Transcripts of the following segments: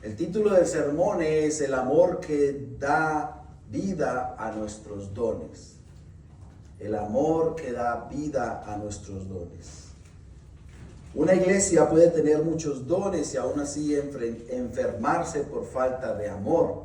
El título del sermón es El amor que da vida a nuestros dones. El amor que da vida a nuestros dones. Una iglesia puede tener muchos dones y aún así enfermarse por falta de amor.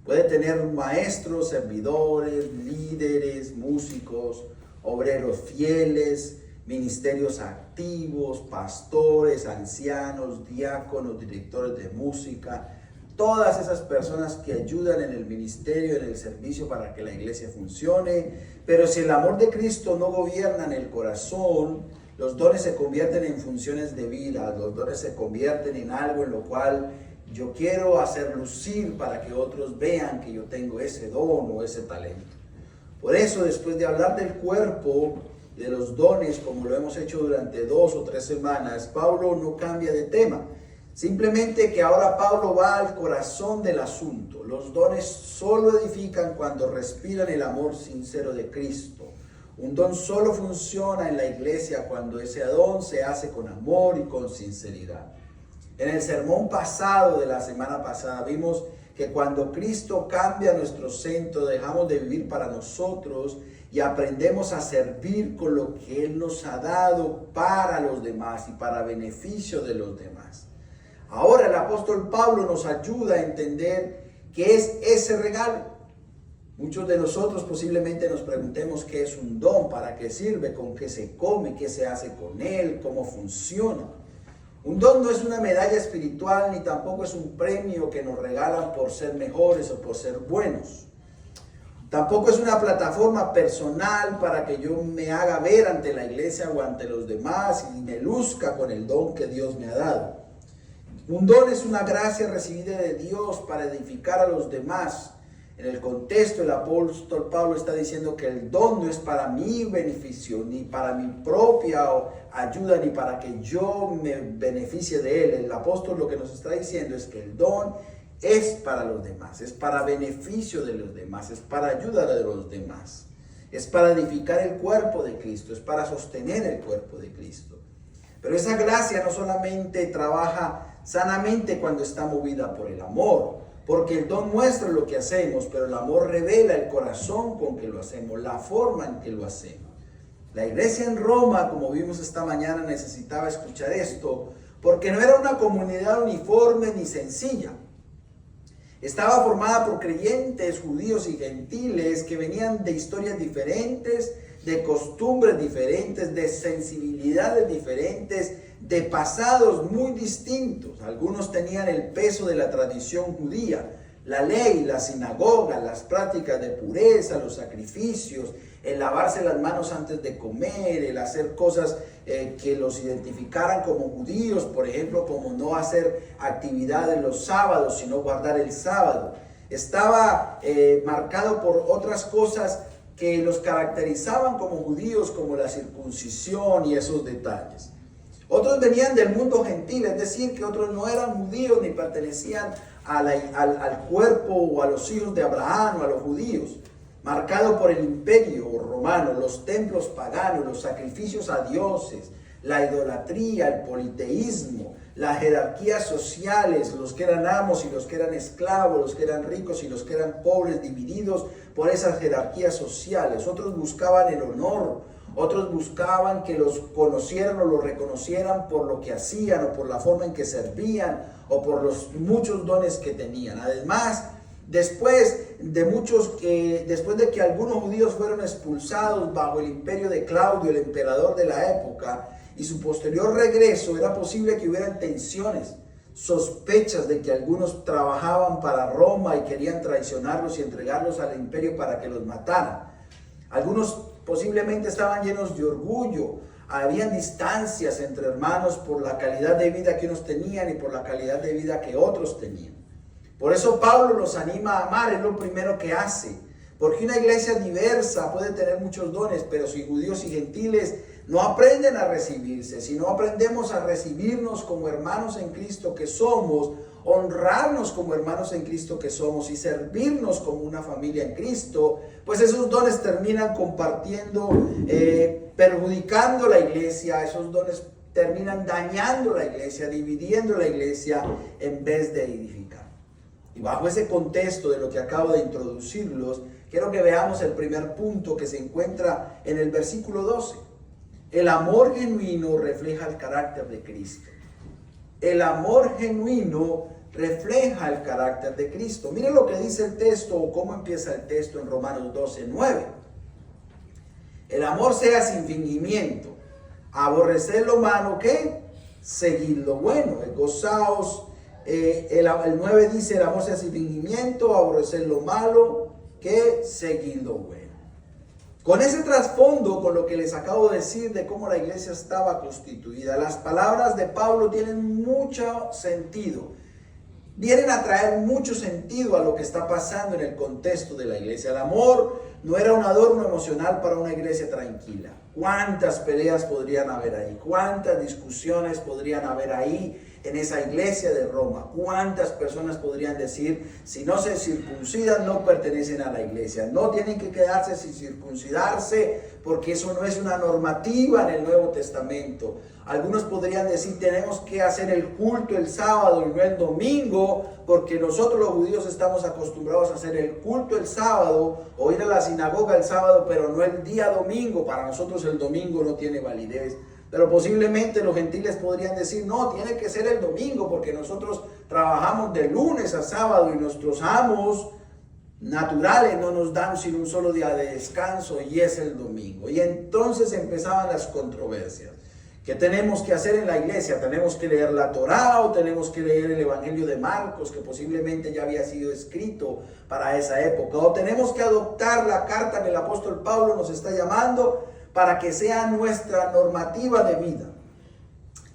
Puede tener maestros, servidores, líderes, músicos, obreros fieles, ministerios activos, pastores, ancianos, diáconos, directores de música, todas esas personas que ayudan en el ministerio, en el servicio para que la iglesia funcione. Pero si el amor de Cristo no gobierna en el corazón, los dones se convierten en funciones de vida, los dones se convierten en algo en lo cual yo quiero hacer lucir para que otros vean que yo tengo ese don o ese talento. Por eso, después de hablar del cuerpo, de los dones, como lo hemos hecho durante 2 o 3 semanas, Pablo no cambia de tema. Simplemente que ahora Pablo va al corazón del asunto. Los dones solo edifican cuando respiran el amor sincero de Cristo. Un don solo funciona en la iglesia cuando ese don se hace con amor y con sinceridad. En el sermón pasado de la semana pasada vimos que cuando Cristo cambia nuestro centro, dejamos de vivir para nosotros y aprendemos a servir con lo que Él nos ha dado para los demás y para beneficio de los demás. Ahora el apóstol Pablo nos ayuda a entender qué es ese regalo. Muchos de nosotros posiblemente nos preguntemos qué es un don, para qué sirve, con qué se come, qué se hace con él, cómo funciona. Un don no es una medalla espiritual ni tampoco es un premio que nos regalan por ser mejores o por ser buenos. Tampoco es una plataforma personal para que yo me haga ver ante la iglesia o ante los demás y me luzca con el don que Dios me ha dado. Un don es una gracia recibida de Dios para edificar a los demás. En el contexto, el apóstol Pablo está diciendo que el don no es para mi beneficio, ni para mi propia ayuda, ni para que yo me beneficie de él. El apóstol lo que nos está diciendo es que el don es para los demás, es para beneficio de los demás, es para ayuda de los demás, es para edificar el cuerpo de Cristo, es para sostener el cuerpo de Cristo. Pero esa gracia no solamente trabaja sanamente cuando está movida por el amor, porque el don muestra lo que hacemos, pero el amor revela el corazón con que lo hacemos, la forma en que lo hacemos. La iglesia en Roma, como vimos esta mañana, necesitaba escuchar esto, porque no era una comunidad uniforme ni sencilla. Estaba formada por creyentes, judíos y gentiles que venían de historias diferentes, de costumbres diferentes, de sensibilidades diferentes, de pasados muy distintos. Algunos tenían el peso de la tradición judía, la ley, la sinagoga, las prácticas de pureza, los sacrificios, el lavarse las manos antes de comer, el hacer cosas que los identificaran como judíos, por ejemplo, como no hacer actividades los sábados, sino guardar el sábado. Estaba marcado por otras cosas que los caracterizaban como judíos, como la circuncisión y esos detalles. Otros venían del mundo gentil, es decir, que otros no eran judíos ni pertenecían al cuerpo o a los hijos de Abraham o a los judíos. Marcado por el imperio romano, los templos paganos, los sacrificios a dioses, la idolatría, el politeísmo, las jerarquías sociales, los que eran amos y los que eran esclavos, los que eran ricos y los que eran pobres, divididos por esas jerarquías sociales. Otros buscaban el honor, otros buscaban que los conocieran o los reconocieran por lo que hacían o por la forma en que servían o por los muchos dones que tenían. Además, después de que algunos judíos fueron expulsados bajo el imperio de Claudio, el emperador de la época, y su posterior regreso, era posible que hubieran tensiones, sospechas de que algunos trabajaban para Roma y querían traicionarlos y entregarlos al imperio para que los mataran. Algunos posiblemente estaban llenos de orgullo, habían distancias entre hermanos por la calidad de vida que unos tenían y por la calidad de vida que otros tenían. Por eso Pablo los anima a amar, es lo primero que hace. Porque una iglesia diversa puede tener muchos dones, pero si judíos y gentiles no aprenden a recibirse, si no aprendemos a recibirnos como hermanos en Cristo que somos, honrarnos como hermanos en Cristo que somos y servirnos como una familia en Cristo, pues esos dones terminan compartiendo, perjudicando la iglesia, esos dones terminan dañando la iglesia, dividiendo la iglesia en vez de edificar. Y bajo ese contexto de lo que acabo de introducirlos, quiero que veamos el primer punto que se encuentra en el versículo 12. El amor genuino refleja el carácter de Cristo. El amor genuino refleja el carácter de Cristo. Miren lo que dice el texto o cómo empieza el texto en Romanos 12:9. El amor sea sin fingimiento. Aborrecer lo malo, ¿qué? Seguid lo bueno. Gozaos. El 9 dice, el amor sea sin fingimiento, aborrecer lo malo, que seguid lo bueno. Con ese trasfondo, con lo que les acabo de decir de cómo la iglesia estaba constituida, las palabras de Pablo tienen mucho sentido. Vienen a traer mucho sentido a lo que está pasando en el contexto de la iglesia. El amor no era un adorno emocional para una iglesia tranquila. ¿Cuántas peleas podrían haber ahí? ¿Cuántas discusiones podrían haber ahí en esa iglesia de Roma? ¿Cuántas personas podrían decir, si no se circuncidan no pertenecen a la iglesia? No tienen que quedarse sin circuncidarse porque eso no es una normativa en el Nuevo Testamento. Algunos podrían decir, tenemos que hacer el culto el sábado y no el domingo, porque nosotros los judíos estamos acostumbrados a hacer el culto el sábado o ir a la sinagoga el sábado, pero no el día domingo. Para nosotros el domingo no tiene validez. Pero posiblemente los gentiles podrían decir, no, tiene que ser el domingo, porque nosotros trabajamos de lunes a sábado y nuestros amos naturales no nos dan sino un solo día de descanso y es el domingo. Y entonces empezaban las controversias. ¿Qué tenemos que hacer en la iglesia? ¿Tenemos que leer la Torá o tenemos que leer el Evangelio de Marcos, que posiblemente ya había sido escrito para esa época? ¿O tenemos que adoptar la carta que el apóstol Pablo nos está llamando para que sea nuestra normativa de vida?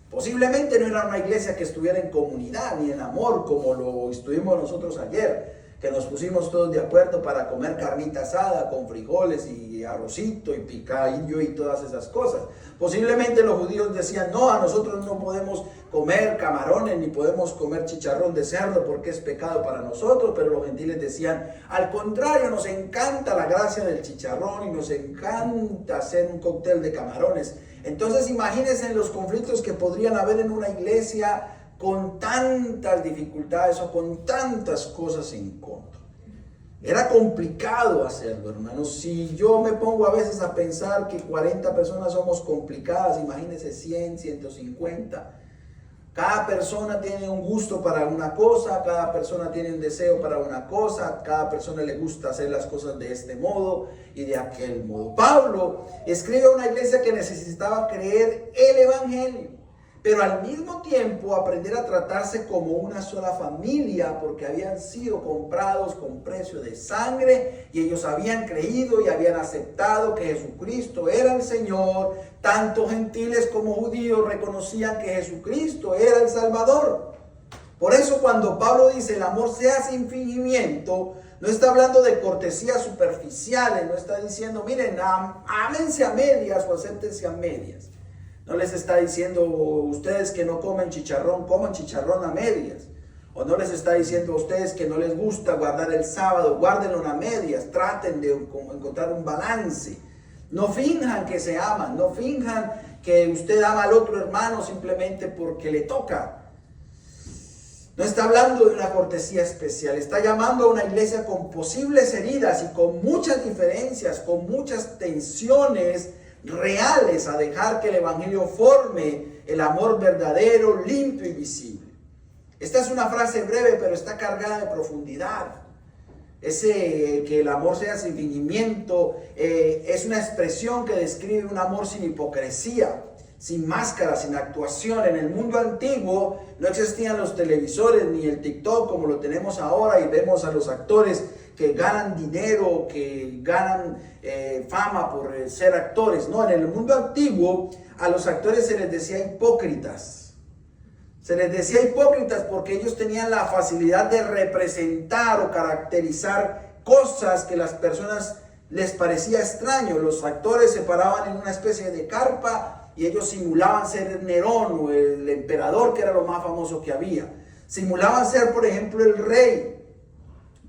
Posiblemente no era una iglesia que estuviera en comunidad ni en amor como lo estuvimos nosotros ayer, que nos pusimos todos de acuerdo para comer carnita asada con frijoles y arrocito y picadillo y todas esas cosas. Posiblemente los judíos decían, no, a nosotros no podemos comer camarones ni podemos comer chicharrón de cerdo porque es pecado para nosotros, pero los gentiles decían, al contrario, nos encanta la gracia del chicharrón y nos encanta hacer un cóctel de camarones. Entonces imagínense los conflictos que podrían haber en una iglesia con tantas dificultades o con tantas cosas en contra. Era complicado hacerlo, hermanos. Si yo me pongo a veces a pensar que 40 personas somos complicadas, imagínense 100, 150. Cada persona tiene un gusto para una cosa, cada persona tiene un deseo para una cosa, cada persona le gusta hacer las cosas de este modo y de aquel modo. Pablo escribe a una iglesia que necesitaba creer el evangelio, pero al mismo tiempo aprender a tratarse como una sola familia, porque habían sido comprados con precio de sangre y ellos habían creído y habían aceptado que Jesucristo era el Señor. Tanto gentiles como judíos reconocían que Jesucristo era el Salvador. Por eso cuando Pablo dice el amor sea sin fingimiento, no está hablando de cortesías superficiales, no está diciendo, miren, ámense a medias o acéptense a medias. No les está diciendo ustedes que no comen chicharrón, coman chicharrón a medias. O no les está diciendo a ustedes que no les gusta guardar el sábado, guárdenlo a medias. Traten de encontrar un balance. No finjan que se aman, no finjan que usted ama al otro hermano simplemente porque le toca. No está hablando de una cortesía especial, está llamando a una iglesia con posibles heridas y con muchas diferencias, con muchas tensiones reales, a dejar que el evangelio forme el amor verdadero, limpio y visible. Esta es una frase breve, pero está cargada de profundidad. Que el amor sea sin fingimiento, es una expresión que describe un amor sin hipocresía, sin máscara, sin actuación. En el mundo antiguo no existían los televisores ni el TikTok como lo tenemos ahora y vemos a los actores que ganan dinero, que ganan fama por ser actores. No, en el mundo antiguo a los actores se les decía hipócritas. Se les decía hipócritas porque ellos tenían la facilidad de representar o caracterizar cosas que las personas les parecía extraño. Los actores se paraban en una especie de carpa y ellos simulaban ser Nerón o el emperador, que era lo más famoso que había. Simulaban ser, por ejemplo, el rey.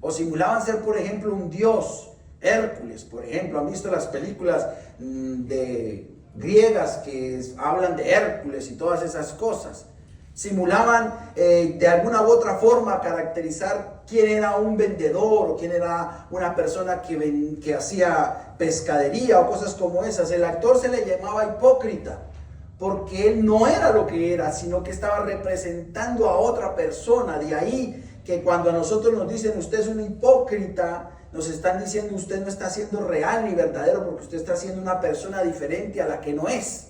O simulaban ser, por ejemplo, un dios, Hércules, por ejemplo. ¿Han visto las películas de griegas que hablan de Hércules y todas esas cosas. Simulaban de alguna u otra forma caracterizar quién era un vendedor o quién era una persona que hacía pescadería o cosas como esas. El actor se le llamaba hipócrita porque él no era lo que era, sino que estaba representando a otra persona. De ahí que cuando a nosotros nos dicen usted es un hipócrita, nos están diciendo usted no está siendo real ni verdadero porque usted está siendo una persona diferente a la que no es.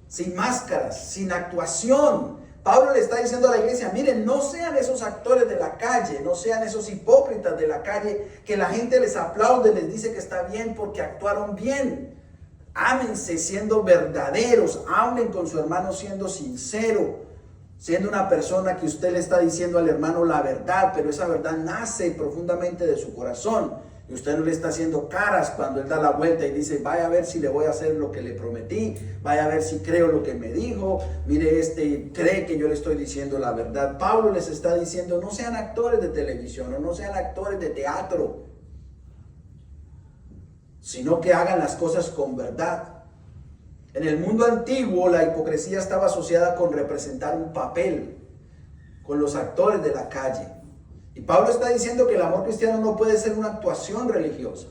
Sin máscaras, sin actuación. Pablo le está diciendo a la iglesia, miren, no sean esos actores de la calle, no sean esos hipócritas de la calle que la gente les aplaude, les dice que está bien porque actuaron bien. Ámense siendo verdaderos, hablen con su hermano siendo sincero, siendo una persona que usted le está diciendo al hermano la verdad, pero esa verdad nace profundamente de su corazón. Y usted no le está haciendo caras cuando él da la vuelta y dice, vaya a ver si le voy a hacer lo que le prometí, vaya a ver si creo lo que me dijo, mire cree que yo le estoy diciendo la verdad. Pablo les está diciendo, no sean actores de televisión o no sean actores de teatro, sino que hagan las cosas con verdad. En el mundo antiguo la hipocresía estaba asociada con representar un papel, con los actores de la calle. Y Pablo está diciendo que el amor cristiano no puede ser una actuación religiosa.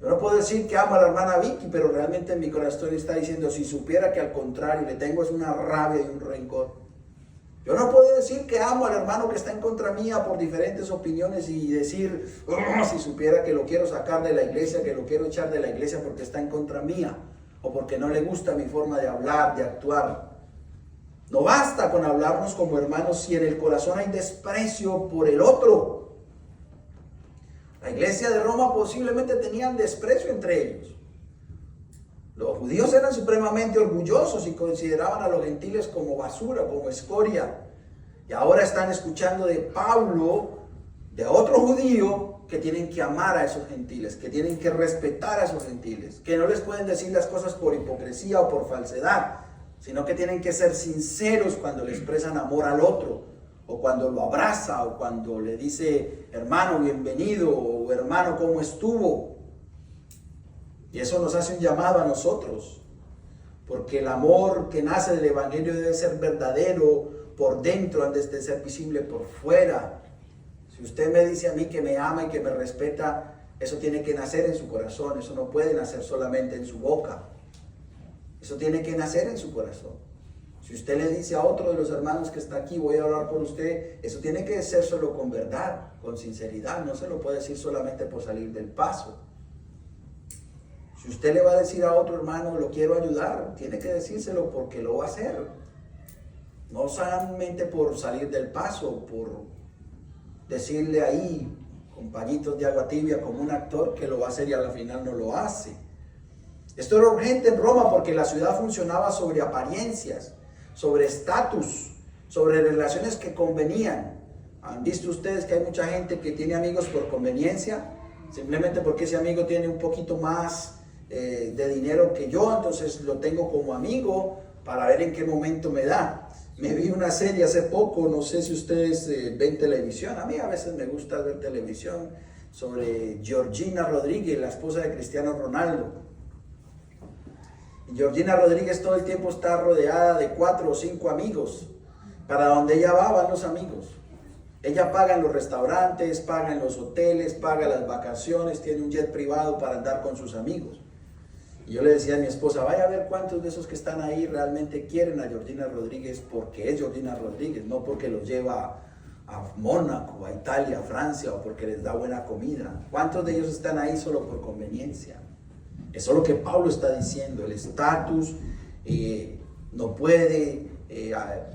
Yo no puedo decir que amo a la hermana Vicky, pero realmente en mi corazón está diciendo, si supiera que al contrario le tengo es una rabia y un rencor. Yo no puedo decir que amo al hermano que está en contra mía por diferentes opiniones y decir, si supiera que lo quiero sacar de la iglesia, que lo quiero echar de la iglesia porque está en contra mía o porque no le gusta mi forma de hablar, de actuar. No basta con hablarnos como hermanos si en el corazón hay desprecio por el otro. La iglesia de Roma posiblemente tenían desprecio entre ellos. Los judíos eran supremamente orgullosos y consideraban a los gentiles como basura, como escoria. Y ahora están escuchando de Pablo, de otro judío, que tienen que amar a esos gentiles, que tienen que respetar a esos gentiles, que no les pueden decir las cosas por hipocresía o por falsedad, sino que tienen que ser sinceros cuando le expresan amor al otro, o cuando lo abraza, o cuando le dice, hermano, bienvenido, o hermano, ¿cómo estuvo? Y eso nos hace un llamado a nosotros, porque el amor que nace del evangelio debe ser verdadero por dentro antes de ser visible por fuera. Si usted me dice a mí que me ama y que me respeta, eso tiene que nacer en su corazón, eso no puede nacer solamente en su boca. Eso tiene que nacer en su corazón. Si usted le dice a otro de los hermanos que está aquí, voy a orar por usted, eso tiene que ser solo con verdad, con sinceridad. No se lo puede decir solamente por salir del paso. Si usted le va a decir a otro hermano, lo quiero ayudar, tiene que decírselo porque lo va a hacer. No solamente por salir del paso, por decirle ahí, con pañitos de agua tibia, como un actor que lo va a hacer y al final no lo hace. Esto era urgente en Roma porque la ciudad funcionaba sobre apariencias, sobre estatus, sobre relaciones que convenían. ¿Han visto ustedes que hay mucha gente que tiene amigos por conveniencia? Simplemente porque ese amigo tiene un poquito más de dinero que yo, entonces lo tengo como amigo para ver en qué momento me da. Me vi una serie hace poco, no sé si ustedes ven televisión, a mí a veces me gusta ver televisión, sobre Georgina Rodríguez, la esposa de Cristiano Ronaldo. Georgina Rodríguez todo el tiempo está rodeada de 4 o 5 amigos. Para donde ella va, van los amigos. Ella paga en los restaurantes, paga en los hoteles, paga las vacaciones, tiene un jet privado para andar con sus amigos. Y yo le decía a mi esposa, vaya a ver cuántos de esos que están ahí realmente quieren a Georgina Rodríguez porque es Georgina Rodríguez, no porque los lleva a Mónaco, a Italia, a Francia o porque les da buena comida. ¿Cuántos de ellos están ahí solo por conveniencia? Eso es lo que Pablo está diciendo. El estatus no puede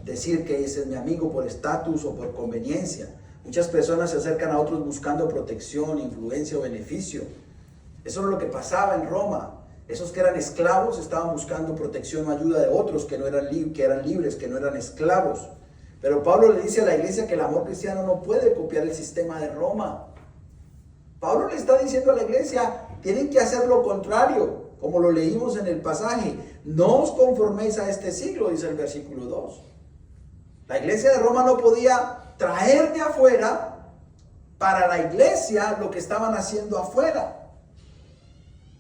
decir que ese es mi amigo por estatus o por conveniencia. Muchas personas se acercan a otros buscando protección, influencia o beneficio. Eso es lo que pasaba en Roma. Esos que eran esclavos estaban buscando protección o ayuda de otros que eran libres, que no eran esclavos. Pero Pablo le dice a la iglesia que el amor cristiano no puede copiar el sistema de Roma. Pablo le está diciendo a la iglesia, tienen que hacer lo contrario, como lo leímos en el pasaje. No os conforméis a este siglo, dice el versículo 2. La iglesia de Roma no podía traer de afuera para la iglesia lo que estaban haciendo afuera.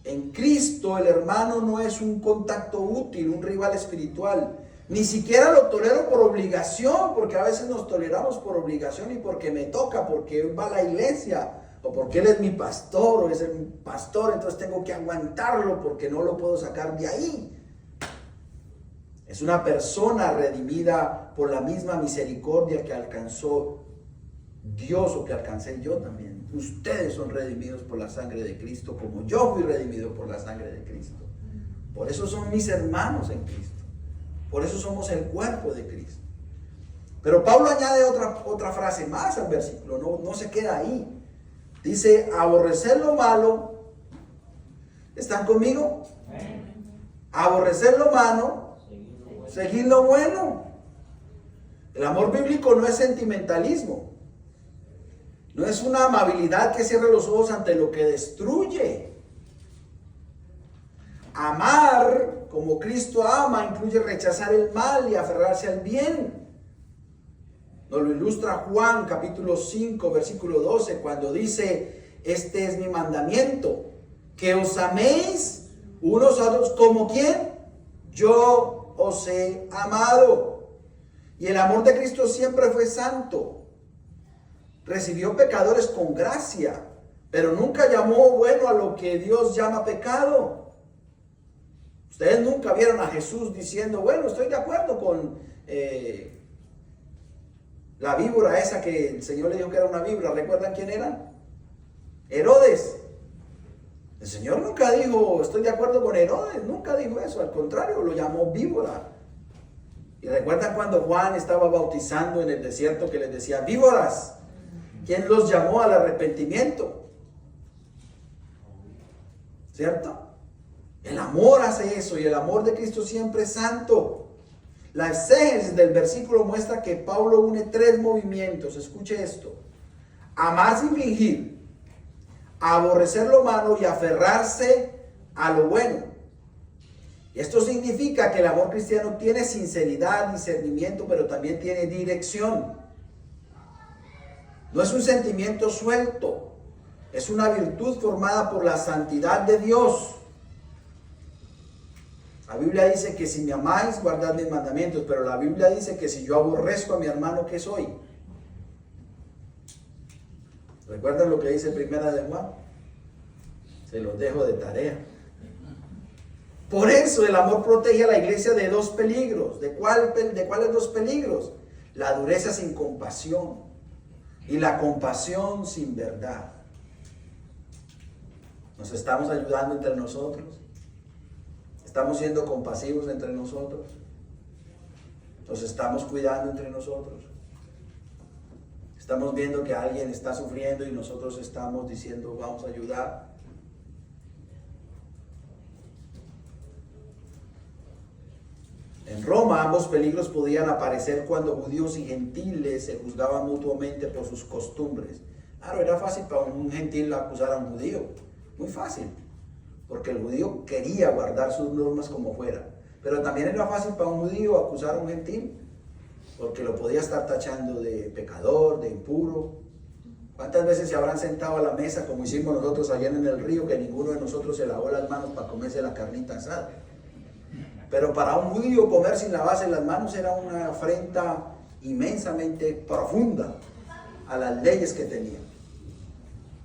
En Cristo el hermano no es un contacto útil, un rival espiritual. Ni siquiera lo tolero por obligación, porque a veces nos toleramos por obligación y porque me toca, porque él va a la iglesia, o porque él es mi pastor, o es el pastor, entonces tengo que aguantarlo porque no lo puedo sacar de ahí. Es una persona redimida por la misma misericordia que alcanzó Dios o que alcancé yo también. Ustedes son redimidos por la sangre de Cristo, como yo fui redimido por la sangre de Cristo. Por eso son mis hermanos en Cristo. Por eso somos el cuerpo de Cristo. Pero Pablo añade otra frase más al versículo, no se queda ahí. Dice, aborrecer lo malo. ¿Están conmigo? Aborrecer lo malo, seguir lo bueno. El amor bíblico no es sentimentalismo. No es una amabilidad que cierre los ojos ante lo que destruye. Amar como Cristo ama incluye rechazar el mal y aferrarse al bien. Nos lo ilustra Juan capítulo 5 versículo 12 cuando dice, este es mi mandamiento, que os améis unos a otros como ¿quién? Yo os he amado. Y el amor de Cristo siempre fue santo. Recibió pecadores con gracia, pero nunca llamó bueno a lo que Dios llama pecado. Ustedes nunca vieron a Jesús diciendo, bueno, estoy de acuerdo con la víbora esa que el Señor le dijo que era una víbora. ¿Recuerdan quién era? Herodes. El Señor nunca dijo, estoy de acuerdo con Herodes. Nunca dijo eso. Al contrario, lo llamó víbora. Y recuerdan cuando Juan estaba bautizando en el desierto que les decía, víboras. ¿Quién los llamó al arrepentimiento? ¿Cierto? El amor hace eso y el amor de Cristo siempre es santo. La exégesis del versículo muestra que Pablo une tres movimientos. Escuche esto. Amar sin fingir, aborrecer lo malo y aferrarse a lo bueno. Esto significa que el amor cristiano tiene sinceridad, discernimiento, pero también tiene dirección. No es un sentimiento suelto, es una virtud formada por la santidad de Dios. La Biblia dice que si me amáis, guardad mis mandamientos, pero la Biblia dice que si yo aborrezco a mi hermano, ¿qué soy? ¿Recuerdan lo que dice Primera de Juan? Se los dejo de tarea. Por eso el amor protege a la iglesia de dos peligros. ¿De cuáles dos peligros? La dureza sin compasión y la compasión sin verdad. ¿Nos estamos ayudando entre nosotros? ¿Estamos siendo compasivos entre nosotros? ¿Nos estamos cuidando entre nosotros? ¿Estamos viendo que alguien está sufriendo y nosotros estamos diciendo vamos a ayudar? En Roma ambos peligros podían aparecer cuando judíos y gentiles se juzgaban mutuamente por sus costumbres. Claro, era fácil para un gentil acusar a un judío, muy fácil, porque el judío quería guardar sus normas como fuera. Pero también era fácil para un judío acusar a un gentil, porque lo podía estar tachando de pecador, de impuro. ¿Cuántas veces se habrán sentado a la mesa como hicimos nosotros allá en el río, que ninguno de nosotros se lavó las manos para comerse la carnita asada? Pero para un judío comer sin lavarse las manos era una afrenta inmensamente profunda a las leyes que tenían.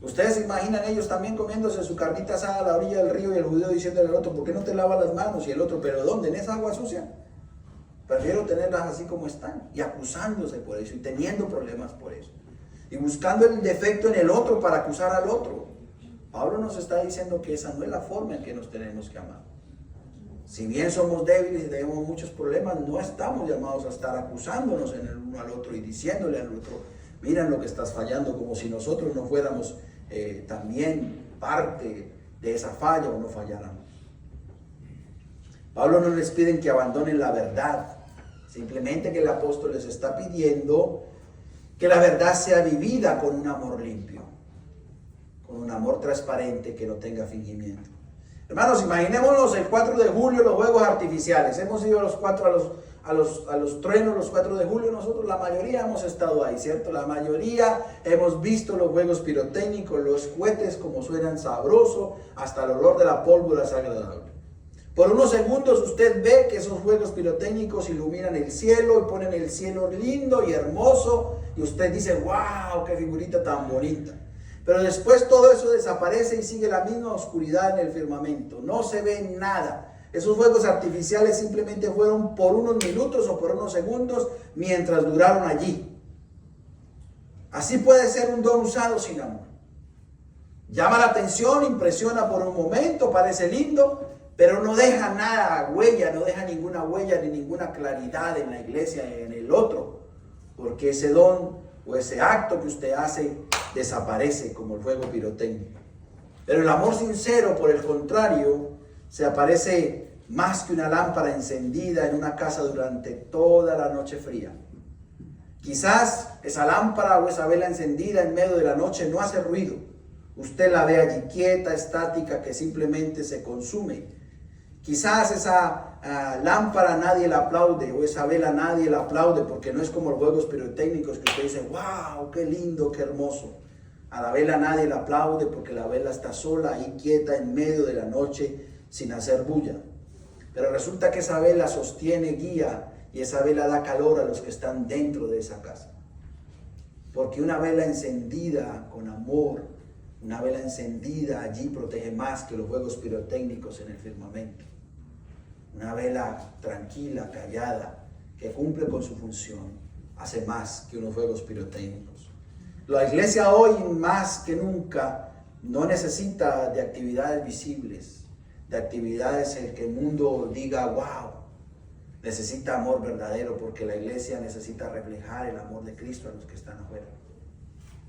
Ustedes se imaginan ellos también comiéndose su carnita asada a la orilla del río y el judío diciéndole al otro, ¿por qué no te lavas las manos? Y el otro, ¿pero dónde? ¿En esa agua sucia? Prefiero tenerlas así como están, y acusándose por eso y teniendo problemas por eso. Y buscando el defecto en el otro para acusar al otro. Pablo nos está diciendo que esa no es la forma en que nos tenemos que amar. Si bien somos débiles y tenemos muchos problemas, no estamos llamados a estar acusándonos en el uno al otro y diciéndole al otro, mira lo que estás fallando, como si nosotros no fuéramos también parte de esa falla o no falláramos. Pablo no les pide que abandonen la verdad, simplemente que el apóstol les está pidiendo que la verdad sea vivida con un amor limpio, con un amor transparente que no tenga fingimiento. Hermanos, imaginémonos el 4 de julio los juegos artificiales. Hemos ido los 4 a los truenos, los 4 de julio, nosotros la mayoría hemos estado ahí, ¿cierto? La mayoría hemos visto los juegos pirotécnicos, los cohetes como suenan sabroso, hasta el olor de la pólvora es agradable. Por unos segundos usted ve que esos juegos pirotécnicos iluminan el cielo y ponen el cielo lindo y hermoso y usted dice, wow, qué figurita tan bonita. Pero después todo eso desaparece y sigue la misma oscuridad en el firmamento, no se ve nada. Esos fuegos artificiales simplemente fueron por unos minutos o por unos segundos mientras duraron allí. Así puede ser un don usado sin amor. Llama la atención, impresiona por un momento, parece lindo, pero no deja nada, huella, no deja ninguna huella ni ninguna claridad en la iglesia, en el otro. Porque ese don o ese acto que usted hace desaparece como el fuego pirotécnico. Pero el amor sincero, por el contrario, se aparece más que una lámpara encendida en una casa durante toda la noche fría. Quizás esa lámpara o esa vela encendida en medio de la noche no hace ruido. Usted la ve allí quieta, estática, que simplemente se consume. Quizás esa lámpara nadie la aplaude o esa vela nadie la aplaude porque no es como los juegos pirotécnicos que usted dice, wow, qué lindo, qué hermoso. A la vela nadie la aplaude porque la vela está sola ahí quieta en medio de la noche sin hacer bulla. Pero resulta que esa vela sostiene, guía, y esa vela da calor a los que están dentro de esa casa. Porque una vela encendida con amor, una vela encendida allí protege más que los fuegos pirotécnicos en el firmamento. Una vela tranquila, callada, que cumple con su función, hace más que unos fuegos pirotécnicos. La iglesia hoy más que nunca no necesita de actividades visibles, de actividades en que el mundo diga, wow, necesita amor verdadero, porque la iglesia necesita reflejar el amor de Cristo a los que están afuera.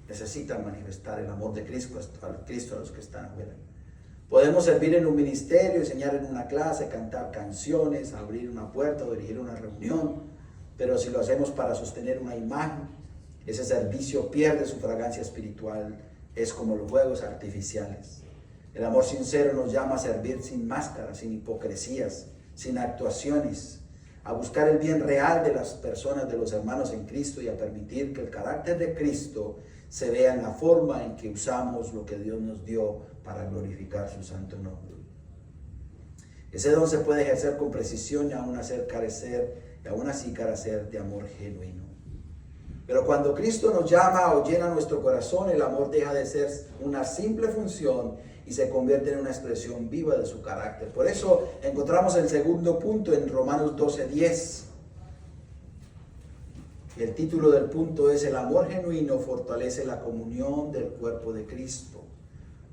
Necesitan manifestar el amor de Cristo a los que están afuera. Podemos servir en un ministerio, enseñar en una clase, cantar canciones, abrir una puerta o dirigir una reunión, pero si lo hacemos para sostener una imagen, ese servicio pierde su fragancia espiritual, es como los fuegos artificiales. El amor sincero nos llama a servir sin máscaras, sin hipocresías, sin actuaciones, a buscar el bien real de las personas, de los hermanos en Cristo y a permitir que el carácter de Cristo se vea en la forma en que usamos lo que Dios nos dio para glorificar su santo nombre. Ese don se puede ejercer con precisión y aún así carecer de amor genuino. Pero cuando Cristo nos llama o llena nuestro corazón, el amor deja de ser una simple función y se convierte en una expresión viva de su carácter. Por eso encontramos el segundo punto en Romanos 12:10. El título del punto es: el amor genuino fortalece la comunión del cuerpo de Cristo.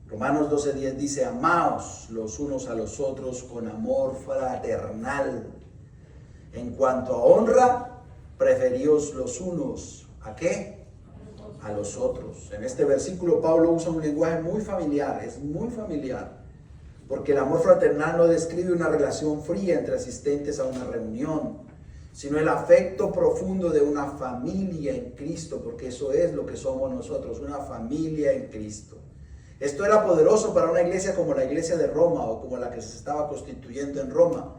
Romanos 12:10 dice: amaos los unos a los otros con amor fraternal. En cuanto a honra, preferíos los unos. ¿A qué? A los otros. En este versículo Pablo usa un lenguaje muy familiar, es muy familiar, porque el amor fraternal no describe una relación fría entre asistentes a una reunión, sino el afecto profundo de una familia en Cristo, porque eso es lo que somos nosotros, una familia en Cristo. Esto era poderoso para una iglesia como la iglesia de Roma o como la que se estaba constituyendo en Roma,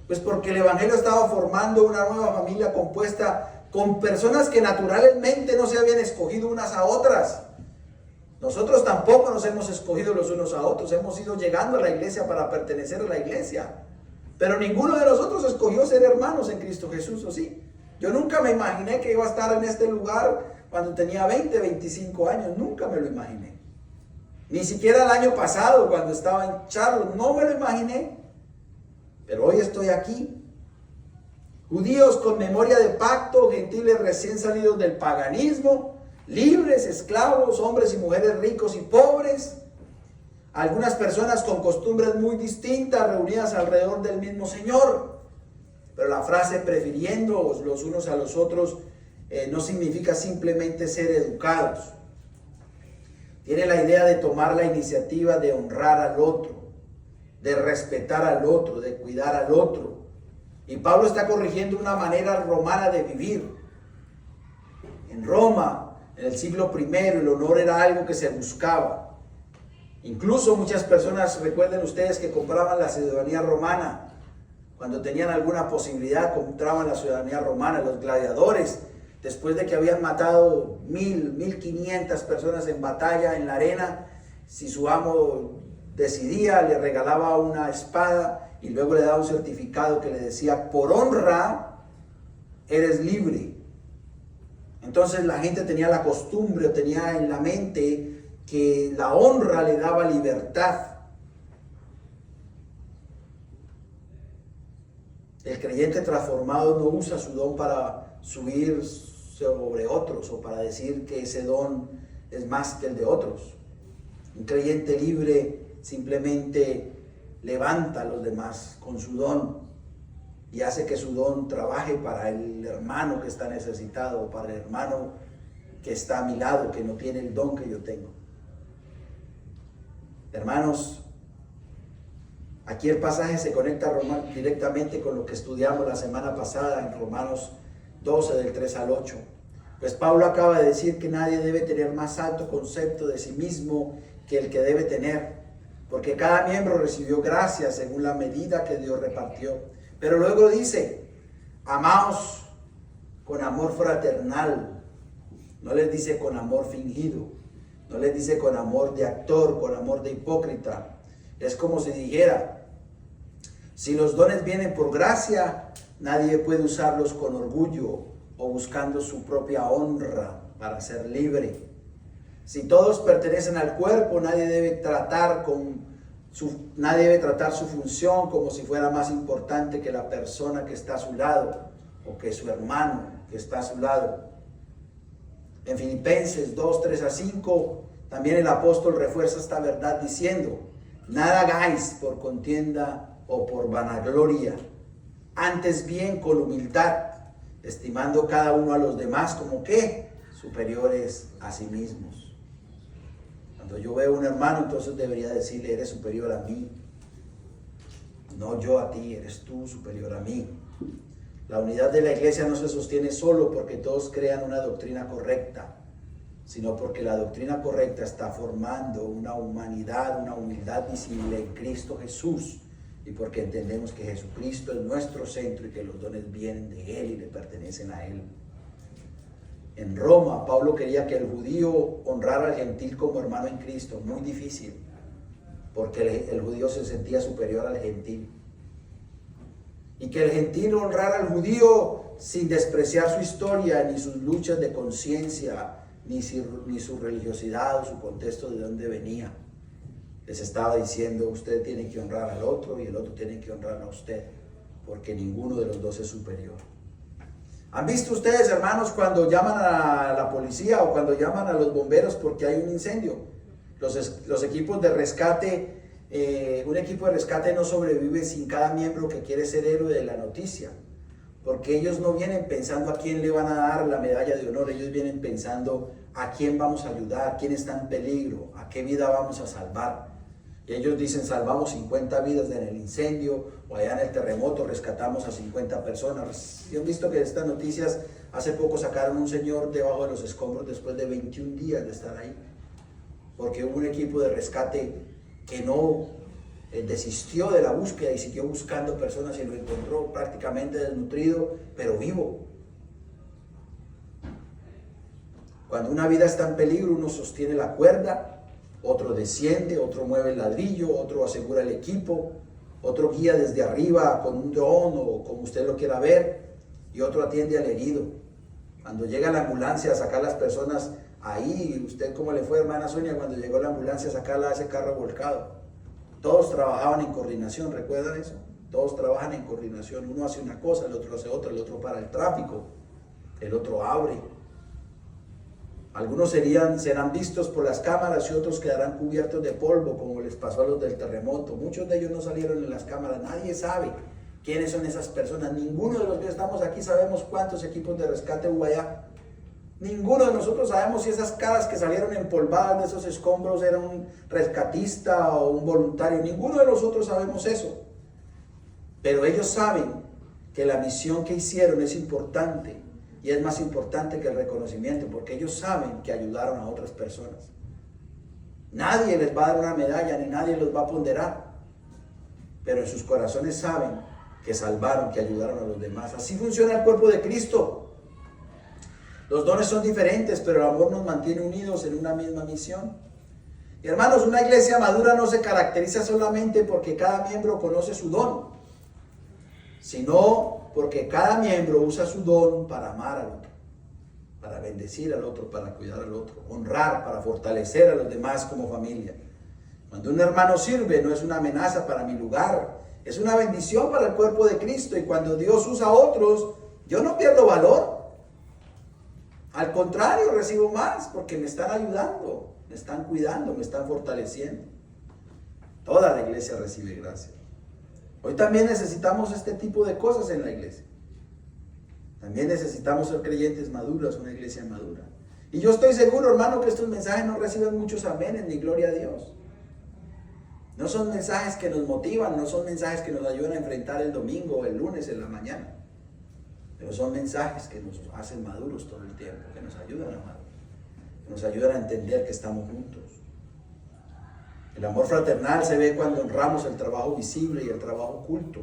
pues porque el evangelio estaba formando una nueva familia compuesta con personas que naturalmente no se habían escogido unas a otras. Nosotros tampoco nos hemos escogido los unos a otros, hemos ido llegando a la iglesia para pertenecer a la iglesia. Pero ninguno de nosotros escogió ser hermanos en Cristo Jesús, ¿o sí? Yo nunca me imaginé que iba a estar en este lugar cuando tenía 20, 25 años, nunca me lo imaginé. Ni siquiera el año pasado cuando estaba en Charlotte, no me lo imaginé. Pero hoy estoy aquí. Judíos con memoria de pacto, gentiles recién salidos del paganismo, libres, esclavos, hombres y mujeres ricos y pobres, algunas personas con costumbres muy distintas reunidas alrededor del mismo Señor. Pero la frase prefiriéndoos los unos a los otros no significa simplemente ser educados. Tiene la idea de tomar la iniciativa de honrar al otro, de respetar al otro, de cuidar al otro. Y Pablo está corrigiendo una manera romana de vivir. En Roma, en el siglo I, el honor era algo que se buscaba. Incluso muchas personas, recuerden ustedes, que compraban la ciudadanía romana Cuando tenían alguna posibilidad, compraban la ciudadanía romana. Los gladiadores, después de que habían matado 1500 personas en batalla en la arena, si su amo decidía, le regalaba una espada y luego le daba un certificado que le decía: por honra eres libre. Entonces la gente tenía la costumbre, o tenía en la mente, que la honra le daba libertad. El creyente transformado no usa su don para subir sobre otros o para decir que ese don es más que el de otros. Un creyente libre simplemente levanta a los demás con su don y hace que su don trabaje para el hermano que está necesitado, para el hermano que está a mi lado, que no tiene el don que yo tengo. Hermanos, aquí el pasaje se conecta directamente con lo que estudiamos la semana pasada en Romanos 12, del 3 al 8. Pues Pablo acaba de decir que nadie debe tener más alto concepto de sí mismo que el que debe tener, porque cada miembro recibió gracia según la medida que Dios repartió. Pero luego dice: amaos con amor fraternal. No les dice con amor fingido, no les dice con amor de actor, con amor de hipócrita. Es como si dijera: si los dones vienen por gracia, nadie puede usarlos con orgullo o buscando su propia honra para ser libre. Si todos pertenecen al cuerpo, nadie debe tratar su función como si fuera más importante que la persona que está a su lado o que su hermano que está a su lado. En Filipenses 2, 3 a 5, también el apóstol refuerza esta verdad diciendo: nada hagáis por contienda o por vanagloria, antes bien con humildad, estimando cada uno a los demás como ¿qué? Superiores a sí mismos. Cuando yo veo a un hermano, entonces debería decirle: eres superior a mí. No yo a ti, eres tú superior a mí. La unidad de la iglesia no se sostiene solo porque todos crean una doctrina correcta, sino porque la doctrina correcta está formando una humanidad, una humildad visible en Cristo Jesús, y porque entendemos que Jesucristo es nuestro centro y que los dones vienen de Él y le pertenecen a Él. En Roma, Pablo quería que el judío honrara al gentil como hermano en Cristo. Muy difícil, porque el judío se sentía superior al gentil. Y que el gentil honrara al judío sin despreciar su historia, ni sus luchas de conciencia, ni su religiosidad o su contexto de dónde venía. Les estaba diciendo: usted tiene que honrar al otro y el otro tiene que honrar a usted, porque ninguno de los dos es superior. ¿Han visto ustedes, hermanos, cuando llaman a la policía o cuando llaman a los bomberos porque hay un incendio? Los equipos de rescate, un equipo de rescate no sobrevive sin cada miembro que quiere ser héroe de la noticia, porque ellos no vienen pensando a quién le van a dar la medalla de honor, ellos vienen pensando a quién vamos a ayudar, quién está en peligro, a qué vida vamos a salvar. Y ellos dicen: salvamos 50 vidas en el incendio, o allá en el terremoto rescatamos a 50 personas. ¿Y han visto que estas noticias? Hace poco sacaron un señor debajo de los escombros después de 21 días de estar ahí, porque hubo un equipo de rescate que no desistió de la búsqueda y siguió buscando personas y lo encontró prácticamente desnutrido, pero vivo. Cuando una vida está en peligro, uno sostiene la cuerda, otro desciende, otro mueve el ladrillo, otro asegura el equipo, otro guía desde arriba con un dron o como usted lo quiera ver, y otro atiende al herido. Cuando llega la ambulancia a sacar las personas ahí, ¿usted cómo le fue, hermana Sonia, cuando llegó la ambulancia a sacarla de ese carro volcado? Todos trabajaban en coordinación, ¿recuerdan eso? Todos trabajan en coordinación, uno hace una cosa, el otro hace otra, el otro para el tráfico, el otro abre. Algunos serán vistos por las cámaras y otros quedarán cubiertos de polvo, como les pasó a los del terremoto. Muchos de ellos no salieron en las cámaras, nadie sabe quiénes son esas personas. Ninguno de los que estamos aquí sabemos cuántos equipos de rescate hubo allá. Ninguno de nosotros sabemos si esas caras que salieron empolvadas de esos escombros eran un rescatista o un voluntario. Ninguno de nosotros sabemos eso. Pero ellos saben que la misión que hicieron es importante. Y es más importante que el reconocimiento, porque ellos saben que ayudaron a otras personas. Nadie les va a dar una medalla, ni nadie los va a ponderar, pero en sus corazones saben que salvaron, que ayudaron a los demás. Así funciona el cuerpo de Cristo. Los dones son diferentes, pero el amor nos mantiene unidos en una misma misión. Y hermanos, una iglesia madura no se caracteriza solamente porque cada miembro conoce su don, sino porque cada miembro usa su don para amar al otro, para bendecir al otro, para cuidar al otro, honrar, para fortalecer a los demás como familia. Cuando un hermano sirve, no es una amenaza para mi lugar, es una bendición para el cuerpo de Cristo. Y cuando Dios usa a otros, yo no pierdo valor. Al contrario, recibo más porque me están ayudando, me están cuidando, me están fortaleciendo. Toda la iglesia recibe gracia. Hoy también necesitamos este tipo de cosas en la iglesia. También necesitamos ser creyentes maduros, una iglesia madura. Y yo estoy seguro, hermano, que estos mensajes no reciben muchos amenes ni gloria a Dios. No son mensajes que nos motivan, no son mensajes que nos ayudan a enfrentar el domingo o el lunes en la mañana. Pero son mensajes que nos hacen maduros todo el tiempo, que nos ayudan a madurar, que nos ayudan a entender que estamos juntos. El amor fraternal se ve cuando honramos el trabajo visible y el trabajo oculto,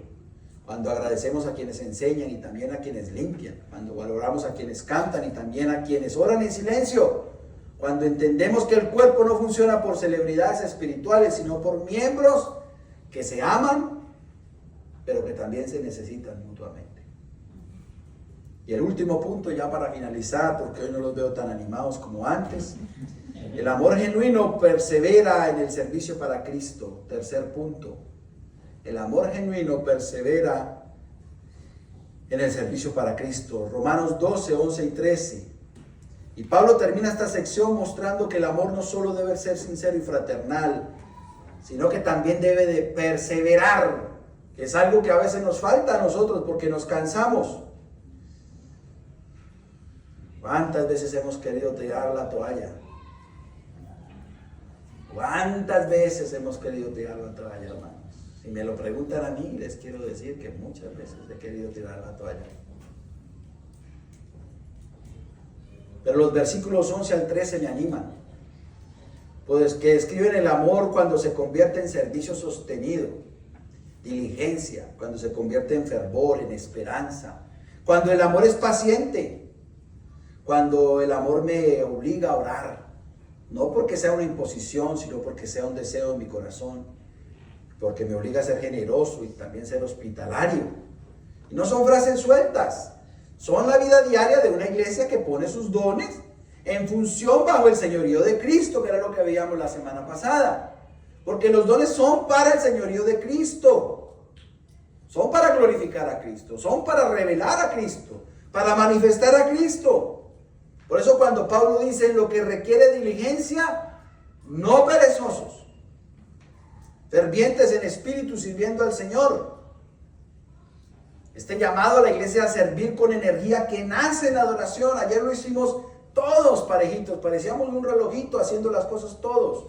cuando agradecemos a quienes enseñan y también a quienes limpian, cuando valoramos a quienes cantan y también a quienes oran en silencio, cuando entendemos que el cuerpo no funciona por celebridades espirituales, sino por miembros que se aman, pero que también se necesitan mutuamente. Y el último punto, ya para finalizar, porque hoy no los veo tan animados como antes. El amor genuino persevera en el servicio para Cristo. Tercer punto. El amor genuino persevera en el servicio para Cristo. Romanos 12, 11 y 13. Y Pablo termina esta sección mostrando que el amor no solo debe ser sincero y fraternal, sino que también debe de perseverar, que es algo que a veces nos falta a nosotros porque nos cansamos. ¿Cuántas veces hemos querido tirar la toalla? ¿Cuántas veces hemos querido tirar la toalla, hermanos? Si me lo preguntan a mí, les quiero decir que muchas veces he querido tirar la toalla. Pero los versículos 11 al 13 me animan. Pues que describen el amor cuando se convierte en servicio sostenido, diligencia, cuando se convierte en fervor, en esperanza, cuando el amor es paciente, cuando el amor me obliga a orar, no porque sea una imposición, sino porque sea un deseo de mi corazón, porque me obliga a ser generoso y también ser hospitalario. Y no son frases sueltas, son la vida diaria de una iglesia que pone sus dones en función bajo el señorío de Cristo, que era lo que veíamos la semana pasada. Porque los dones son para el señorío de Cristo, son para glorificar a Cristo, son para revelar a Cristo, para manifestar a Cristo. Por eso cuando Pablo dice lo que requiere diligencia, no perezosos, fervientes en espíritu, sirviendo al Señor. Este llamado a la iglesia a servir con energía que nace en adoración. Ayer lo hicimos todos parejitos, parecíamos un relojito haciendo las cosas todos.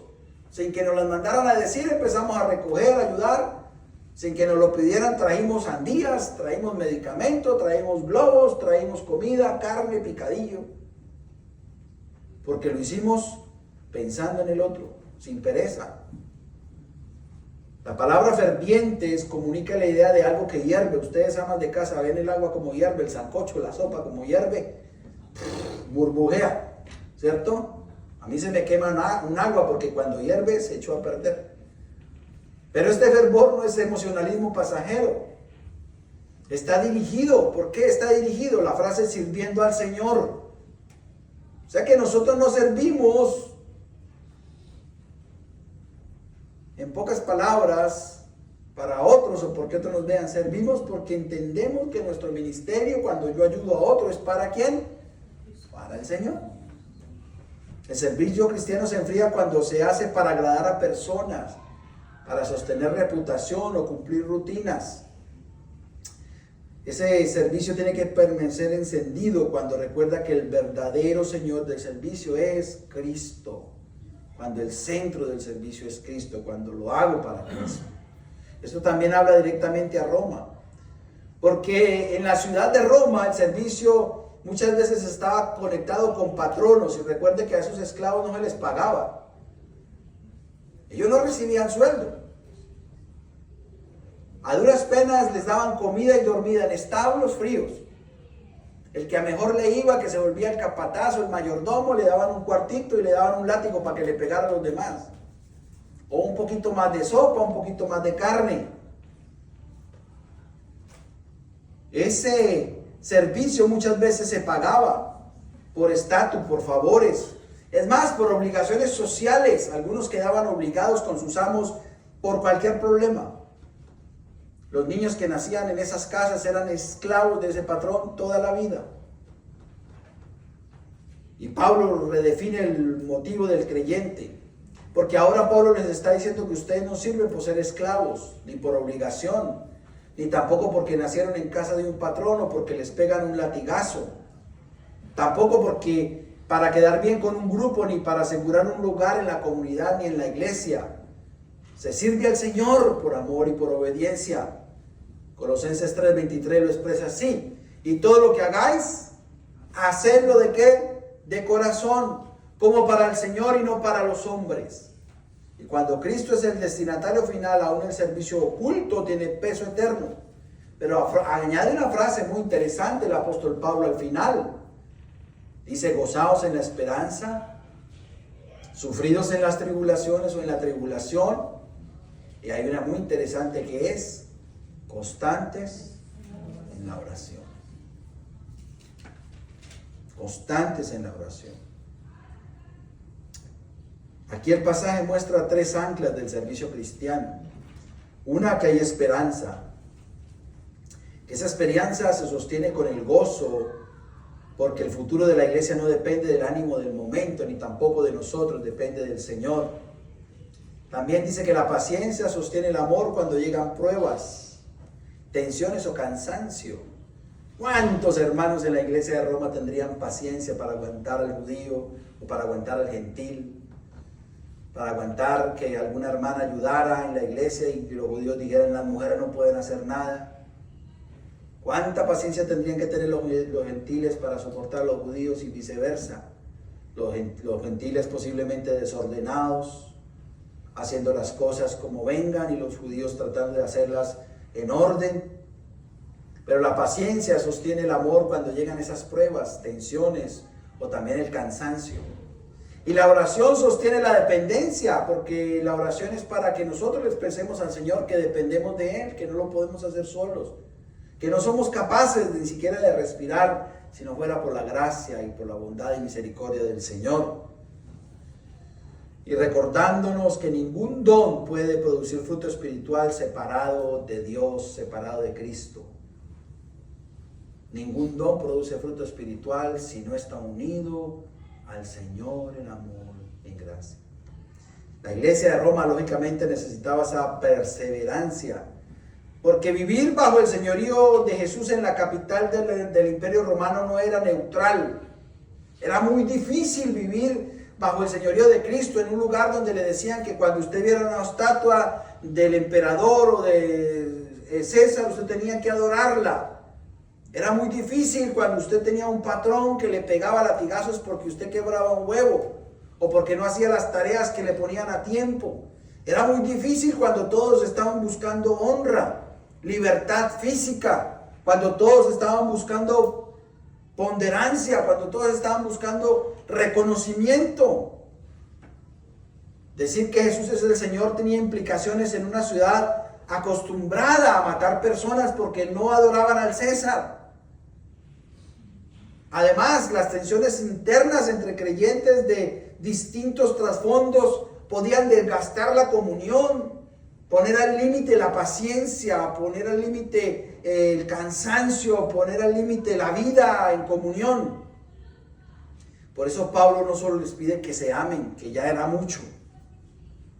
Sin que nos las mandaran a decir, empezamos a recoger, a ayudar. Sin que nos lo pidieran, traímos sandías, traímos medicamento, traímos globos, traímos comida, carne, picadillo. Porque lo hicimos pensando en el otro, sin pereza. La palabra fervientes comunica la idea de algo que hierve. Ustedes, amas de casa, ven el agua como hierve, el sancocho, la sopa como hierve, burbujea, ¿cierto? A mí se me quema un agua porque cuando hierve se echó a perder. Pero este fervor no es emocionalismo pasajero. Está dirigido. ¿Por qué está dirigido? La frase sirviendo al Señor. O sea que nosotros no servimos, en pocas palabras, para otros o porque otros nos vean. Servimos porque entendemos que nuestro ministerio, cuando yo ayudo a otro, es ¿para quién? Para el Señor. El servicio cristiano se enfría cuando se hace para agradar a personas, para sostener reputación o cumplir rutinas. Ese servicio tiene que permanecer encendido cuando recuerda que el verdadero Señor del servicio es Cristo. Cuando el centro del servicio es Cristo, cuando lo hago para Cristo. Esto también habla directamente a Roma. Porque en la ciudad de Roma el servicio muchas veces estaba conectado con patronos. Y recuerde que a esos esclavos no se les pagaba. Ellos no recibían sueldo. A duras penas les daban comida y dormida en establos fríos. El que a mejor le iba, que se volvía el capataz o el mayordomo, le daban un cuartito y le daban un látigo para que le pegara a los demás. O un poquito más de sopa, un poquito más de carne. Ese servicio muchas veces se pagaba por estatus, por favores. Es más, por obligaciones sociales. Algunos quedaban obligados con sus amos por cualquier problema. Los niños que nacían en esas casas eran esclavos de ese patrón toda la vida. Y Pablo redefine el motivo del creyente. Porque ahora Pablo les está diciendo que ustedes no sirven por ser esclavos, ni por obligación, ni tampoco porque nacieron en casa de un patrón o porque les pegan un latigazo. Tampoco porque para quedar bien con un grupo, ni para asegurar un lugar en la comunidad ni en la iglesia. Se sirve al Señor por amor y por obediencia. Colosenses 3:23 lo expresa así. Y todo lo que hagáis, hacedlo ¿de qué? De corazón, como para el Señor y no para los hombres. Y cuando Cristo es el destinatario final, aún el servicio oculto tiene peso eterno. Pero añade una frase muy interesante el apóstol Pablo al final. Dice, gozaos en la esperanza, sufridos en las tribulaciones o en la tribulación. Y hay una muy interesante que es constantes en la oración. Constantes en la oración. Aquí el pasaje muestra 3 anclas del servicio cristiano. Una, que hay esperanza. Esa esperanza se sostiene con el gozo, porque el futuro de la iglesia no depende del ánimo del momento, ni tampoco de nosotros, depende del Señor. También dice que la paciencia sostiene el amor cuando llegan pruebas, tensiones o cansancio. ¿Cuántos hermanos en la iglesia de Roma tendrían paciencia para aguantar al judío o para aguantar al gentil? Para aguantar que alguna hermana ayudara en la iglesia y que los judíos dijeran las mujeres no pueden hacer nada. ¿Cuánta paciencia tendrían que tener los gentiles para soportar a los judíos y viceversa? Los gentiles posiblemente desordenados, haciendo las cosas como vengan y los judíos tratando de hacerlas en orden. Pero la paciencia sostiene el amor cuando llegan esas pruebas, tensiones o también el cansancio. Y la oración sostiene la dependencia, porque la oración es para que nosotros le expresemos al Señor que dependemos de Él, que no lo podemos hacer solos, que no somos capaces ni siquiera de respirar si no fuera por la gracia y por la bondad y misericordia del Señor. Y recordándonos que ningún don puede producir fruto espiritual separado de Dios, separado de Cristo. Ningún don produce fruto espiritual si no está unido al Señor en amor, en gracia. La iglesia de Roma lógicamente necesitaba esa perseverancia, porque vivir bajo el señorío de Jesús en la capital del Imperio Romano no era neutral. Era muy difícil vivir bajo el señorío de Cristo en un lugar donde le decían que cuando usted viera una estatua del emperador o de César, usted tenía que adorarla. Era muy difícil cuando usted tenía un patrón que le pegaba latigazos porque usted quebraba un huevo o porque no hacía las tareas que le ponían a tiempo. Era muy difícil cuando todos estaban buscando honra, libertad física, cuando todos estaban buscando ponderancia, cuando todos estaban buscando reconocimiento. Decir que Jesús es el Señor tenía implicaciones en una ciudad acostumbrada a matar personas porque no adoraban al César. Además, las tensiones internas entre creyentes de distintos trasfondos podían desgastar la comunión, poner al límite la paciencia, poner al límite el cansancio, poner al límite la vida en comunión. Por eso Pablo no solo les pide que se amen, que ya era mucho,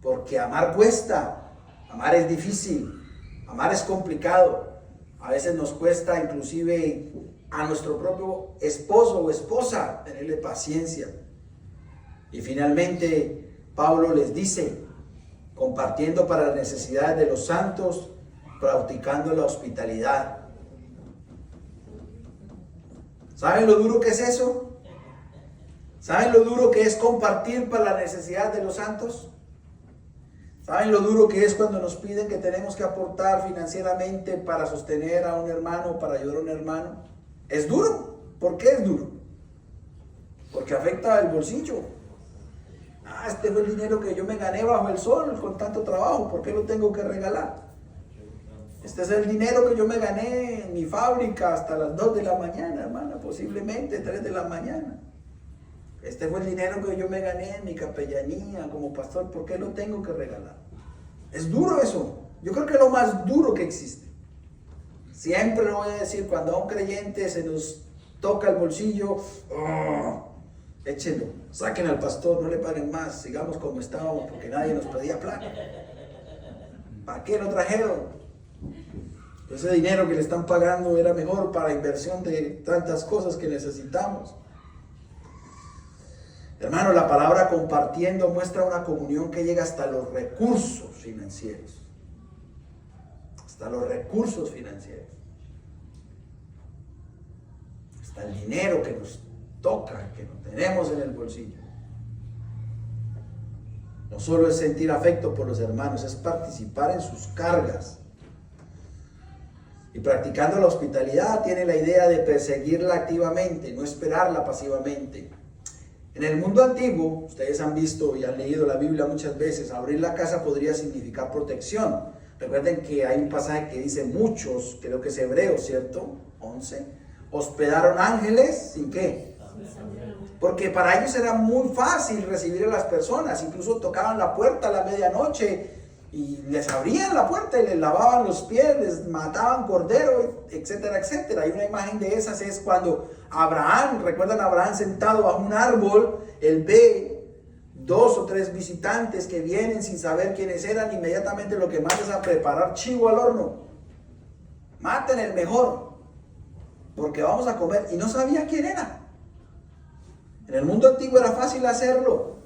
porque amar cuesta, amar es difícil, amar es complicado. A veces nos cuesta inclusive a nuestro propio esposo o esposa tenerle paciencia. Y finalmente Pablo les dice, compartiendo para las necesidades de los santos, practicando la hospitalidad. ¿Saben lo duro que es eso? ¿Saben lo duro que es compartir para las necesidades de los santos? ¿Saben lo duro que es cuando nos piden que tenemos que aportar financieramente para sostener a un hermano, para ayudar a un hermano? Es duro. ¿Por qué es duro? Porque afecta el bolsillo. Este fue el dinero que yo me gané bajo el sol con tanto trabajo, ¿por qué lo tengo que regalar? Este es el dinero que yo me gané en mi fábrica hasta las 2 de la mañana, hermana, posiblemente 3 de la mañana. Este fue el dinero que yo me gané en mi capellanía como pastor, ¿por qué lo tengo que regalar? Es duro eso. Yo creo que es lo más duro que existe. Siempre lo voy a decir, cuando a un creyente se nos toca el bolsillo, échenlo, saquen al pastor, no le paguen más, sigamos como estábamos porque nadie nos pedía plata. ¿Para qué lo trajeron? Ese dinero que le están pagando era mejor para inversión de tantas cosas que necesitamos. Hermano, la palabra compartiendo muestra una comunión que llega hasta los recursos financieros. Hasta los recursos financieros. Hasta el dinero que nos toca, que no tenemos en el bolsillo. No solo es sentir afecto por los hermanos, es participar en sus cargas. Y practicando la hospitalidad tiene la idea de perseguirla activamente, no esperarla pasivamente. En el mundo antiguo, ustedes han visto y han leído la Biblia muchas veces, abrir la casa podría significar protección. Recuerden que hay un pasaje que dice muchos, creo que es Hebreos, ¿cierto? 11. Hospedaron ángeles, ¿sin qué? Porque para ellos era muy fácil recibir a las personas, incluso tocaban la puerta a la medianoche y les abrían la puerta y les lavaban los pies, les mataban cordero, etcétera, etcétera. Y una imagen de esas es cuando Abraham, recuerdan a Abraham sentado bajo un árbol, él ve 2 o 3 visitantes que vienen sin saber quiénes eran, inmediatamente lo que manda es a preparar chivo al horno. Maten el mejor, porque vamos a comer. Y no sabía quién era. En el mundo antiguo era fácil hacerlo,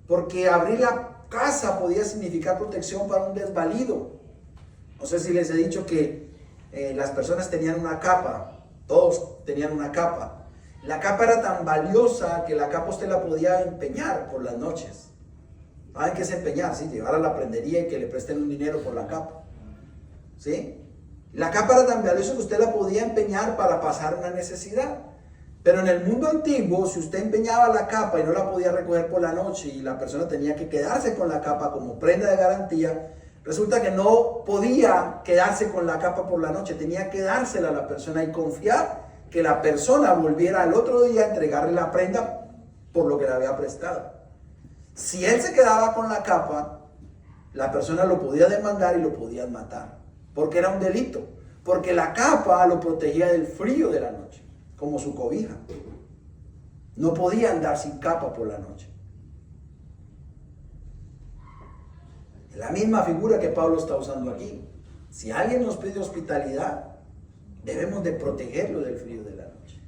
porque abrir la casa podía significar protección para un desvalido. No sé si les he dicho que las personas tenían una capa, todos tenían una capa. La capa era tan valiosa que la capa usted la podía empeñar por las noches. ¿Saben qué es empeñar? ¿Sí? Llevar a la prendería y que le presten un dinero por la capa. ¿Sí? La capa era tan valiosa que usted la podía empeñar para pasar una necesidad. Pero en el mundo antiguo, si usted empeñaba la capa y no la podía recoger por la noche y la persona tenía que quedarse con la capa como prenda de garantía, resulta que no podía quedarse con la capa por la noche, tenía que dársela a la persona y confiar que la persona volviera al otro día a entregarle la prenda por lo que le había prestado. Si él se quedaba con la capa, la persona lo podía demandar y lo podían matar, porque era un delito, porque la capa lo protegía del frío de la noche, como su cobija. No podía andar sin capa por la noche. Es la misma figura que Pablo está usando aquí. Si alguien nos pide hospitalidad, debemos de protegerlo del frío de la noche.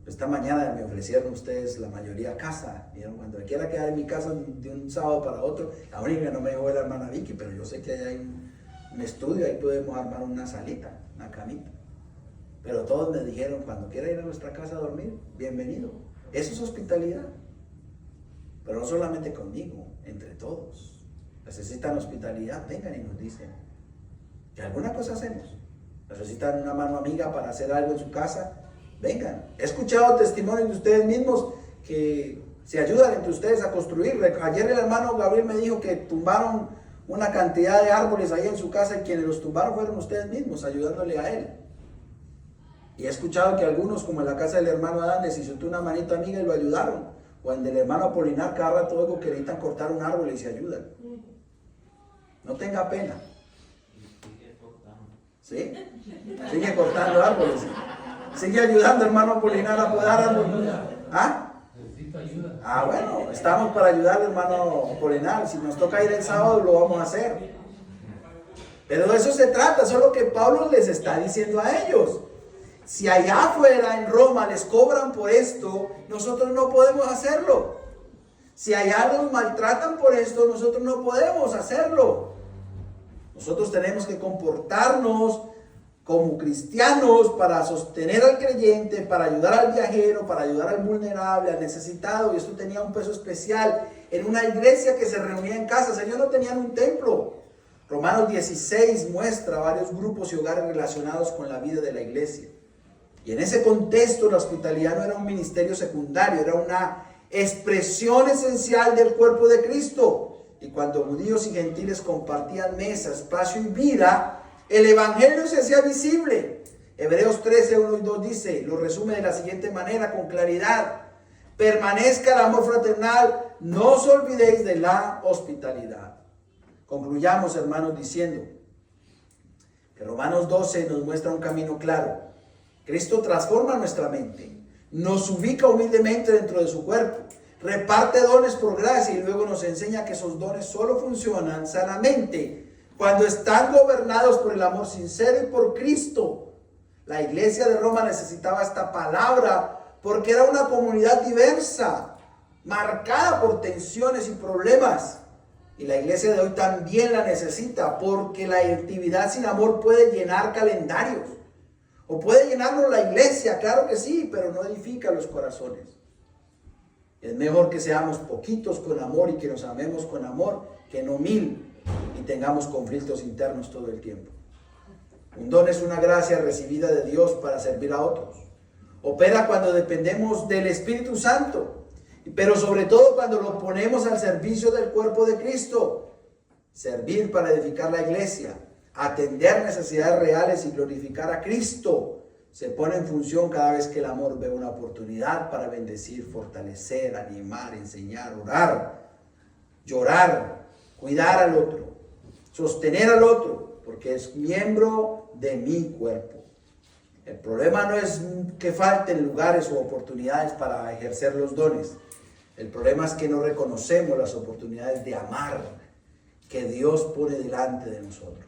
Esta mañana me ofrecieron ustedes la mayoría casa. Vieron, cuando quiera quedar en mi casa de un sábado para otro, la única que no me dejó es la hermana Vicky, pero yo sé que hay un estudio, ahí podemos armar una salita, una camita. Pero todos me dijeron, cuando quiera ir a nuestra casa a dormir, bienvenido. Eso es hospitalidad. Pero no solamente conmigo, entre todos. Necesitan hospitalidad, vengan y nos dicen que alguna cosa hacemos. Necesitan una mano amiga para hacer algo en su casa, vengan. He escuchado testimonios de ustedes mismos que se ayudan entre ustedes a construir. Ayer el hermano Gabriel me dijo que tumbaron una cantidad de árboles ahí en su casa y quienes los tumbaron fueron ustedes mismos, ayudándole a él. Y he escuchado que algunos, como en la casa del hermano Adán, necesitó una manita amiga y lo ayudaron. O en del hermano Apolinar, cada rato oigo que necesitan cortar un árbol y se ayudan. No tenga pena. ¿Sí? Sigue cortando árboles. Sigue ayudando, hermano Apolinar, a podar árboles. ¿Ah? Bueno, estamos para ayudar, hermano Apolinar. Si nos toca ir el sábado, lo vamos a hacer. Pero de eso se trata, eso es lo que Pablo les está diciendo a ellos. Si allá afuera en Roma les cobran por esto, nosotros no podemos hacerlo. Si allá nos maltratan por esto, nosotros no podemos hacerlo. Nosotros tenemos que comportarnos como cristianos para sostener al creyente, para ayudar al viajero, para ayudar al vulnerable, al necesitado. Y esto tenía un peso especial en una iglesia que se reunía en casas. Ellos no tenían un templo. Romanos 16 muestra varios grupos y hogares relacionados con la vida de la iglesia. Y en ese contexto la hospitalidad no era un ministerio secundario, era una expresión esencial del cuerpo de Cristo. Y cuando judíos y gentiles compartían mesa, espacio y vida, el evangelio se hacía visible. Hebreos 13, 1 y 2 dice, lo resume de la siguiente manera con claridad: permanezca el amor fraternal, no os olvidéis de la hospitalidad. Concluyamos, hermanos, diciendo que Romanos 12 nos muestra un camino claro. Cristo transforma nuestra mente, nos ubica humildemente dentro de su cuerpo, reparte dones por gracia y luego nos enseña que esos dones solo funcionan sanamente cuando están gobernados por el amor sincero y por Cristo. La iglesia de Roma necesitaba esta palabra porque era una comunidad diversa, marcada por tensiones y problemas. Y la iglesia de hoy también la necesita porque la actividad sin amor puede llenar calendarios. O puede llenarnos la iglesia, claro que sí, pero no edifica los corazones. Es mejor que seamos poquitos con amor y que nos amemos con amor, que no 1000 y tengamos conflictos internos todo el tiempo. Un don es una gracia recibida de Dios para servir a otros. Opera cuando dependemos del Espíritu Santo, pero sobre todo cuando lo ponemos al servicio del cuerpo de Cristo. Servir para edificar la iglesia, atender necesidades reales y glorificar a Cristo se pone en función cada vez que el amor ve una oportunidad para bendecir, fortalecer, animar, enseñar, orar, llorar, cuidar al otro, sostener al otro, porque es miembro de mi cuerpo. El problema no es que falten lugares o oportunidades para ejercer los dones. El problema es que no reconocemos las oportunidades de amar que Dios pone delante de nosotros.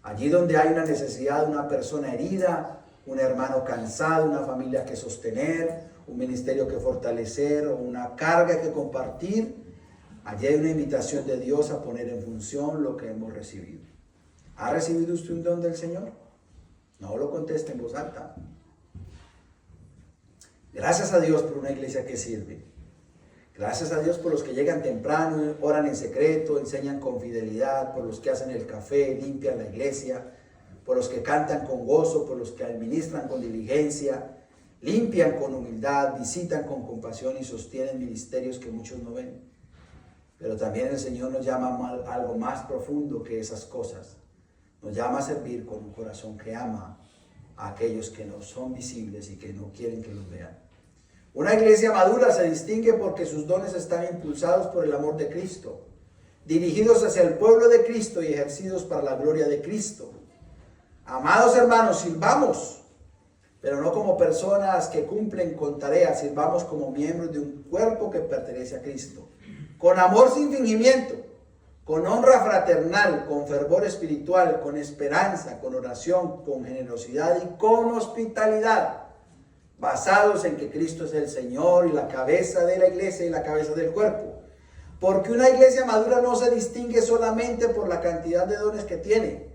Allí donde hay una necesidad de una persona herida, un hermano cansado, una familia que sostener, un ministerio que fortalecer o una carga que compartir, allí hay una invitación de Dios a poner en función lo que hemos recibido. ¿Ha recibido usted un don del Señor? No lo conteste en voz alta. Gracias a Dios por una iglesia que sirve. Gracias a Dios por los que llegan temprano, oran en secreto, enseñan con fidelidad, por los que hacen el café, limpian la iglesia, por los que cantan con gozo, por los que administran con diligencia, limpian con humildad, visitan con compasión y sostienen ministerios que muchos no ven. Pero también el Señor nos llama a algo más profundo que esas cosas. Nos llama a servir con un corazón que ama a aquellos que no son visibles y que no quieren que los vean. Una iglesia madura se distingue porque sus dones están impulsados por el amor de Cristo, dirigidos hacia el pueblo de Cristo y ejercidos para la gloria de Cristo. Amados hermanos, sirvamos, pero no como personas que cumplen con tareas, sirvamos como miembros de un cuerpo que pertenece a Cristo, con amor sin fingimiento, con honra fraternal, con fervor espiritual, con esperanza, con oración, con generosidad y con hospitalidad, basados en que Cristo es el Señor y la cabeza de la iglesia y la cabeza del cuerpo. Porque una iglesia madura no se distingue solamente por la cantidad de dones que tiene,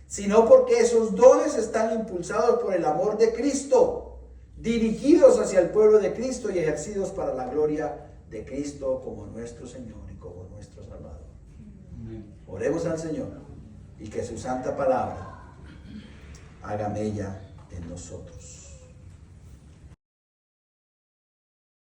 sino porque esos dones están impulsados por el amor de Cristo, dirigidos hacia el pueblo de Cristo y ejercidos para la gloria de Cristo como nuestro Señor y como nuestro Salvador. Oremos al Señor y que su santa palabra haga mella en nosotros.